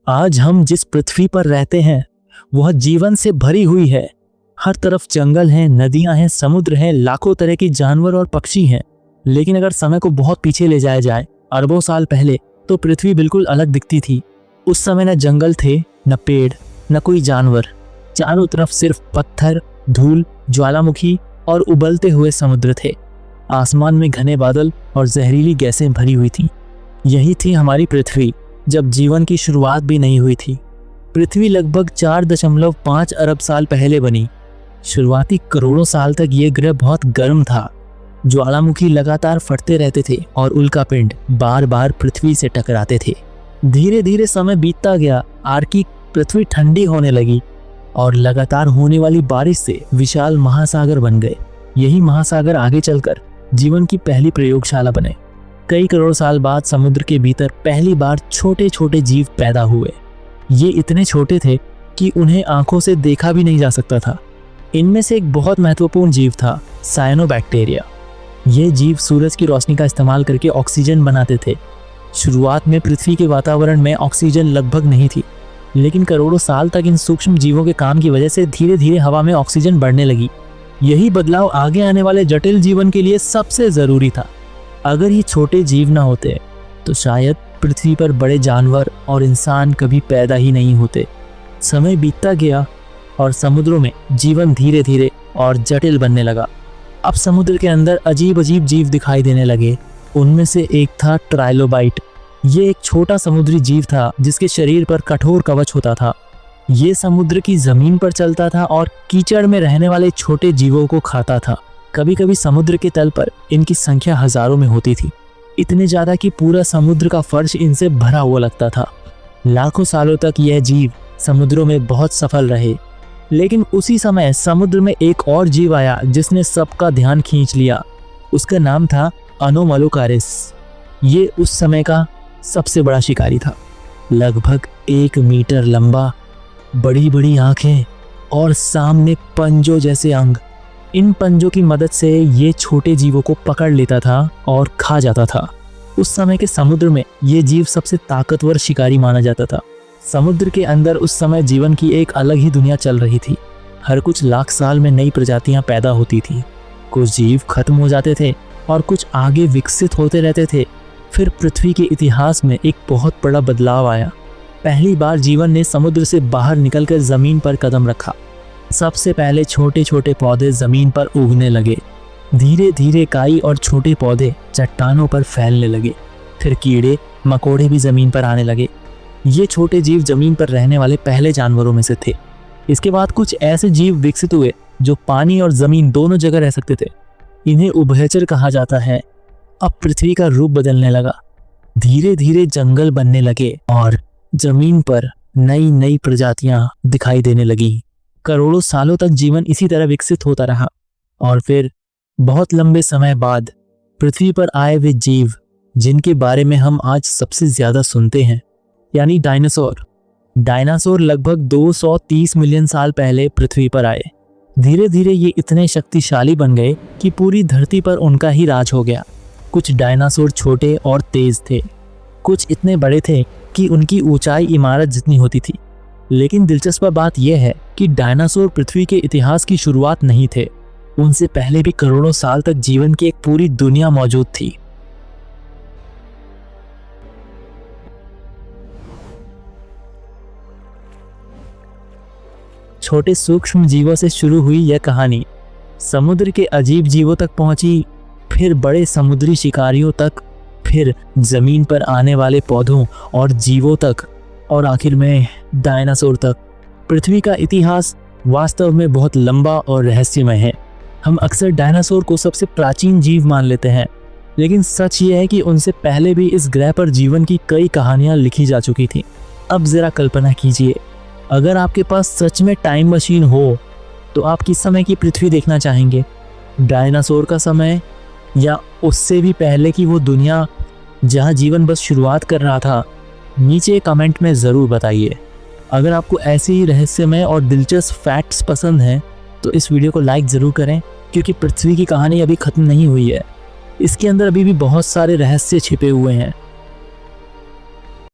आज हम जिस पृथ्वी पर रहते हैं वह जीवन से भरी हुई है। हर तरफ जंगल हैं, नदियां हैं, समुद्र हैं, लाखों तरह के जानवर और पक्षी हैं। लेकिन अगर समय को बहुत पीछे ले जाया जाए, अरबों साल पहले, तो पृथ्वी बिल्कुल अलग दिखती थी। उस समय न जंगल थे, न पेड़, न कोई जानवर। चारों तरफ सिर्फ पत्थर, धूल, ज्वालामुखी और उबलते हुए समुद्र थे। आसमान में घने बादल और जहरीली गैसें भरी हुई थीं। यही थी हमारी पृथ्वी, जब जीवन की शुरुआत भी नहीं हुई थी। पृथ्वी लगभग 4.5 अरब साल पहले बनी। शुरुआती करोड़ों साल तक ये ग्रह बहुत गर्म था। ज्वालामुखी लगातार फटते रहते थे और उल्कापिंड बार बार पृथ्वी से टकराते थे। धीरे धीरे समय बीतता गया। आर्की पृथ्वी ठंडी होने लगी और लगातार होने वाली बारिश से विशाल महासागर बन गए। यही महासागर आगे चलकर जीवन की पहली प्रयोगशाला बने। कई करोड़ साल बाद समुद्र के भीतर पहली बार छोटे छोटे जीव पैदा हुए। ये इतने छोटे थे कि उन्हें आंखों से देखा भी नहीं जा सकता था। इनमें से एक बहुत महत्वपूर्ण जीव था, साइनोबैक्टीरिया। ये जीव सूरज की रोशनी का इस्तेमाल करके ऑक्सीजन बनाते थे। शुरुआत में पृथ्वी के वातावरण में ऑक्सीजन लगभग नहीं थी, लेकिन करोड़ों साल तक इन सूक्ष्म जीवों के काम की वजह से धीरे धीरे हवा में ऑक्सीजन बढ़ने लगी। यही बदलाव आगे आने वाले जटिल जीवन के लिए सबसे ज़रूरी था। अगर ये छोटे जीव ना होते तो शायद पृथ्वी पर बड़े जानवर और इंसान कभी पैदा ही नहीं होते। समय बीतता गया और समुद्रों में जीवन धीरे धीरे और जटिल बनने लगा। अब समुद्र के अंदर अजीब अजीब जीव दिखाई देने लगे। उनमें से एक था ट्राइलोबाइट। ये एक छोटा समुद्री जीव था जिसके शरीर पर कठोर कवच होता था। ये समुद्र की जमीन पर चलता था और कीचड़ में रहने वाले छोटे जीवों को खाता था। कभी कभी समुद्र के तल पर इनकी संख्या हजारों में होती थी, इतने ज्यादा कि पूरा समुद्र का फर्श इनसे भरा हुआ लगता था। लाखों सालों तक यह जीव समुद्रों में बहुत सफल रहे। लेकिन उसी समय समुद्र में एक और जीव आया जिसने सबका ध्यान खींच लिया। उसका नाम था अनोमलोकारिस। ये उस समय का सबसे बड़ा शिकारी था। लगभग 1 मीटर लंबा, बड़ी बड़ी आंखें और सामने पंजों जैसे अंग। इन पंजों की मदद से ये छोटे जीवों को पकड़ लेता था और खा जाता था। उस समय के समुद्र में ये जीव सबसे ताकतवर शिकारी माना जाता था। समुद्र के अंदर उस समय जीवन की एक अलग ही दुनिया चल रही थी। हर कुछ लाख साल में नई प्रजातियां पैदा होती थी। कुछ जीव खत्म हो जाते थे और कुछ आगे विकसित होते रहते थे। फिर पृथ्वी के इतिहास में एक बहुत बड़ा बदलाव आया। पहली बार जीवन ने समुद्र से बाहर निकलकर जमीन पर कदम रखा। सबसे पहले छोटे छोटे पौधे जमीन पर उगने लगे। धीरे धीरे काई और छोटे पौधे चट्टानों पर फैलने लगे। फिर कीड़े मकोड़े भी जमीन पर आने लगे। ये छोटे जीव जमीन पर रहने वाले पहले जानवरों में से थे। इसके बाद कुछ ऐसे जीव विकसित हुए जो पानी और जमीन दोनों जगह रह सकते थे। इन्हें उभयचर कहा जाता है। अब पृथ्वी का रूप बदलने लगा। धीरे धीरे जंगल बनने लगे और जमीन पर नई नई प्रजातियां दिखाई देने लगी। करोड़ों सालों तक जीवन इसी तरह विकसित होता रहा और फिर बहुत लंबे समय बाद पृथ्वी पर आए वे जीव जिनके बारे में हम आज सबसे ज्यादा सुनते हैं, यानी डायनासोर। डायनासोर लगभग 230 मिलियन साल पहले पृथ्वी पर आए। धीरे धीरे ये इतने शक्तिशाली बन गए कि पूरी धरती पर उनका ही राज हो गया। कुछ डायनासोर छोटे और तेज थे, कुछ इतने बड़े थे कि उनकी ऊंचाई इमारत जितनी होती थी। लेकिन दिलचस्प बात यह है कि डायनासोर पृथ्वी के इतिहास की शुरुआत नहीं थे। उनसे पहले भी करोड़ों साल तक जीवन की एक पूरी दुनिया मौजूद थी। छोटे सूक्ष्म जीवों से शुरू हुई यह कहानी समुद्र के अजीब जीवों तक पहुंची, फिर बड़े समुद्री शिकारियों तक, फिर जमीन पर आने वाले पौधों और जीवों तक, और आखिर में डायनासोर तक। पृथ्वी का इतिहास वास्तव में बहुत लंबा और रहस्यमय है। हम अक्सर डायनासोर को सबसे प्राचीन जीव मान लेते हैं, लेकिन सच ये है कि उनसे पहले भी इस ग्रह पर जीवन की कई कहानियां लिखी जा चुकी थीं। अब जरा कल्पना कीजिए, अगर आपके पास सच में टाइम मशीन हो तो आप किस समय की पृथ्वी देखना चाहेंगे? डायनासोर का समय या उससे भी पहले की वो दुनिया जहाँ जीवन बस शुरुआत कर रहा था? नीचे कमेंट में ज़रूर बताइए। अगर आपको ऐसे ही रहस्यमय और दिलचस्प फैक्ट्स पसंद हैं तो इस वीडियो को लाइक ज़रूर करें, क्योंकि पृथ्वी की कहानी अभी ख़त्म नहीं हुई है। इसके अंदर अभी भी बहुत सारे रहस्य छिपे हुए हैं।